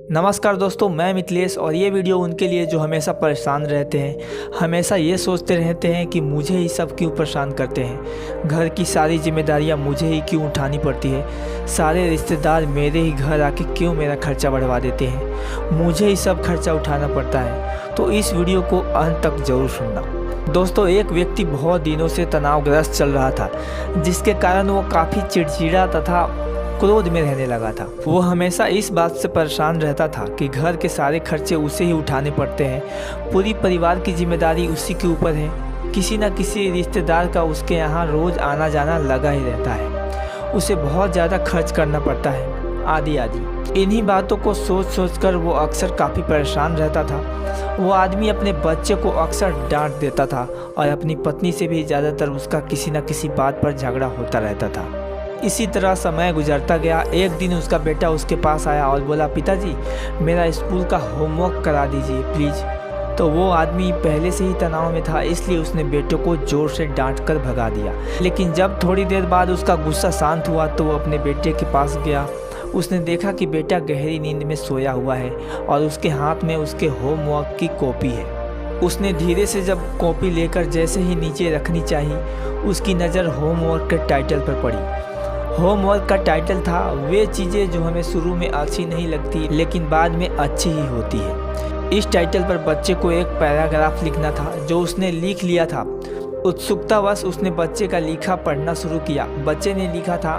नमस्कार दोस्तों, मैं मिथिलेश और ये वीडियो उनके लिए जो हमेशा परेशान रहते हैं, हमेशा ये सोचते रहते हैं कि मुझे ही सब क्यों परेशान करते हैं। घर की सारी जिम्मेदारियां मुझे ही क्यों उठानी पड़ती है। सारे रिश्तेदार मेरे ही घर आके क्यों मेरा खर्चा बढ़वा देते हैं। मुझे ही सब खर्चा उठाना पड़ता है। तो इस वीडियो को अंत तक ज़रूर सुनना। दोस्तों, एक व्यक्ति बहुत दिनों से तनावग्रस्त चल रहा था, जिसके कारण वो काफ़ी चिड़चिड़ा तथा क्रोध में रहने लगा था। वो हमेशा इस बात से परेशान रहता था कि घर के सारे खर्चे उसे ही उठाने पड़ते हैं। पूरी परिवार की जिम्मेदारी उसी के ऊपर है। किसी न किसी रिश्तेदार का उसके यहाँ रोज़ आना जाना लगा ही रहता है। उसे बहुत ज़्यादा खर्च करना पड़ता है, आदि आदि। इन्हीं बातों को सोच सोच कर वो अक्सर काफ़ी परेशान रहता था। वो आदमी अपने बच्चे को अक्सर डांट देता था और अपनी पत्नी से भी ज़्यादातर उसका किसी न किसी बात पर झगड़ा होता रहता था। इसी तरह समय गुजरता गया। एक दिन उसका बेटा उसके पास आया और बोला, पिताजी मेरा स्कूल का होमवर्क करा दीजिए प्लीज़। तो वो आदमी पहले से ही तनाव में था, इसलिए उसने बेटे को ज़ोर से डांट कर भगा दिया। लेकिन जब थोड़ी देर बाद उसका गुस्सा शांत हुआ तो वो अपने बेटे के पास गया। उसने देखा कि बेटा गहरी नींद में सोया हुआ है और उसके हाथ में उसके होमवर्क की कॉपी है। उसने धीरे से जब कॉपी लेकर जैसे ही नीचे रखनी चाहिए, उसकी नज़र होमवर्क के टाइटल पर पड़ी। होमवर्क का टाइटल था, वे चीज़ें जो हमें शुरू में अच्छी नहीं लगती लेकिन बाद में अच्छी ही होती है। इस टाइटल पर बच्चे को एक पैराग्राफ लिखना था, जो उसने लिख लिया था। उत्सुकतावश उसने बच्चे का लिखा पढ़ना शुरू किया। बच्चे ने लिखा था,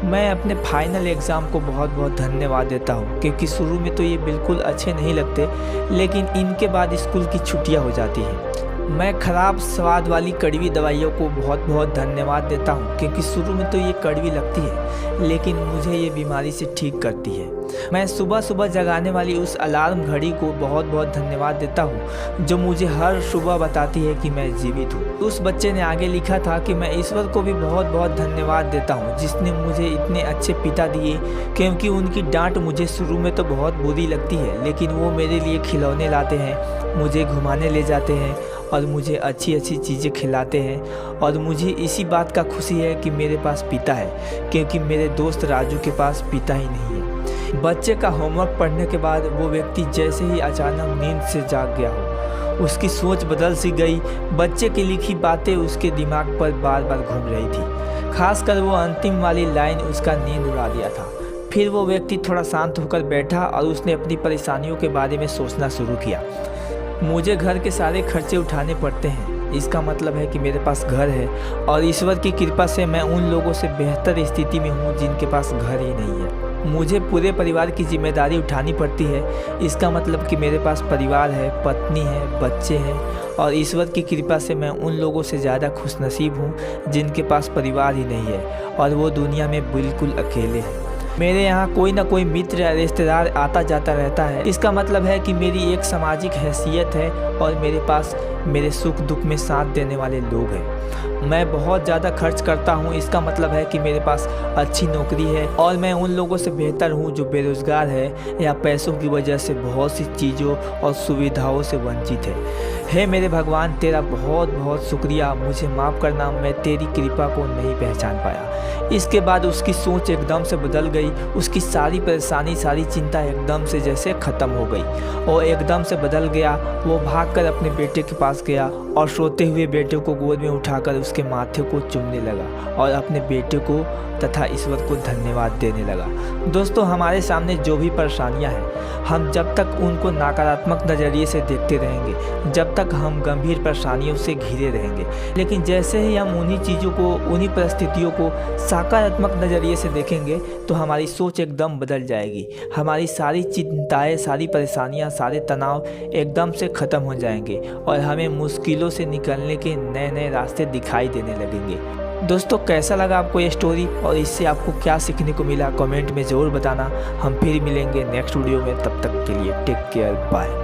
मैं अपने फाइनल एग्ज़ाम को बहुत बहुत धन्यवाद देता हूँ, क्योंकि शुरू में तो ये बिल्कुल अच्छे नहीं लगते, लेकिन इनके बाद स्कूल की छुट्टियाँ हो जाती हैं। मैं ख़राब स्वाद वाली कड़वी दवाइयों को बहुत बहुत धन्यवाद देता हूँ, क्योंकि शुरू में तो ये कड़वी लगती है, लेकिन मुझे ये बीमारी से ठीक करती है। मैं सुबह सुबह जगाने वाली उस अलार्म घड़ी को बहुत बहुत धन्यवाद देता हूँ, जो मुझे हर सुबह बताती है कि मैं जीवित हूँ। उस बच्चे ने आगे लिखा था कि मैं ईश्वर को भी बहुत बहुत धन्यवाद देता हूँ, जिसने मुझे इतने अच्छे पिता दिए, क्योंकि उनकी डांट मुझे शुरू में तो बहुत बुरी लगती है, लेकिन वो मेरे लिए खिलौने लाते हैं, मुझे घुमाने ले जाते हैं और मुझे अच्छी अच्छी चीज़ें खिलाते हैं। और मुझे इसी बात का खुशी है कि मेरे पास पिता है, क्योंकि मेरे दोस्त राजू के पास पिता ही नहीं है। बच्चे का होमवर्क पढ़ने के बाद वो व्यक्ति जैसे ही अचानक नींद से जाग गया हो, उसकी सोच बदल सी गई। बच्चे की लिखी बातें उसके दिमाग पर बार बार घूम रही थी। खासकर वो अंतिम वाली लाइन उसका नींद उड़ा दिया था। फिर वो व्यक्ति थोड़ा शांत होकर बैठा और उसने अपनी परेशानियों के बारे में सोचना शुरू किया। मुझे घर के सारे खर्चे उठाने पड़ते हैं, इसका मतलब है कि मेरे पास घर है, और ईश्वर की कृपा से मैं उन लोगों से बेहतर स्थिति में हूँ जिनके पास घर ही नहीं है। मुझे पूरे परिवार की जिम्मेदारी उठानी पड़ती है, इसका मतलब कि मेरे पास परिवार है, पत्नी है, बच्चे हैं, और ईश्वर की कृपा से मैं उन लोगों से ज़्यादा खुशनसीब हूँ जिनके पास परिवार ही नहीं है और वो दुनिया में बिल्कुल अकेले हैं। मेरे यहाँ कोई ना कोई मित्र या रिश्तेदार आता जाता रहता है, इसका मतलब है कि मेरी एक सामाजिक हैसियत है और मेरे पास मेरे सुख दुख में साथ देने वाले लोग हैं। मैं बहुत ज़्यादा खर्च करता हूँ, इसका मतलब है कि मेरे पास अच्छी नौकरी है और मैं उन लोगों से बेहतर हूँ जो बेरोज़गार है या पैसों की वजह से बहुत सी चीज़ों और सुविधाओं से वंचित है। हे मेरे भगवान, तेरा बहुत बहुत शुक्रिया, मुझे माफ़ करना, मैं तेरी कृपा को नहीं पहचान पाया। इसके बाद उसकी सोच एकदम से बदल गई। उसकी सारी परेशानी, सारी चिंता एकदम से जैसे ख़त्म हो गई और एकदम से बदल गया। वो भागकर अपने बेटे के पास गया और सोते हुए बेटे को गोद में उठाकर उसके माथे को चूमने लगा और अपने बेटे को तथा ईश्वर को धन्यवाद देने लगा। दोस्तों, हमारे सामने जो भी परेशानियां हैं, हम जब तक उनको नकारात्मक नज़रिए से देखते रहेंगे, जब तक हम गंभीर परेशानियों से घिरे रहेंगे। लेकिन जैसे ही हम उन्हीं चीज़ों को, उन्हीं परिस्थितियों को सकारात्मक नज़रिए से देखेंगे तो हमारी सोच एकदम बदल जाएगी। हमारी सारी चिंताएं, सारी परेशानियां, सारे तनाव एकदम से ख़त्म हो जाएंगे और हमें मुश्किलों से निकलने के नए नए रास्ते दिखाई देने लगेंगे। दोस्तों, कैसा लगा आपको ये स्टोरी और इससे आपको क्या सीखने को मिला, कमेंट में ज़रूर बताना। हम फिर मिलेंगे नेक्स्ट वीडियो में, तब तक के लिए टेक केयर, बाय।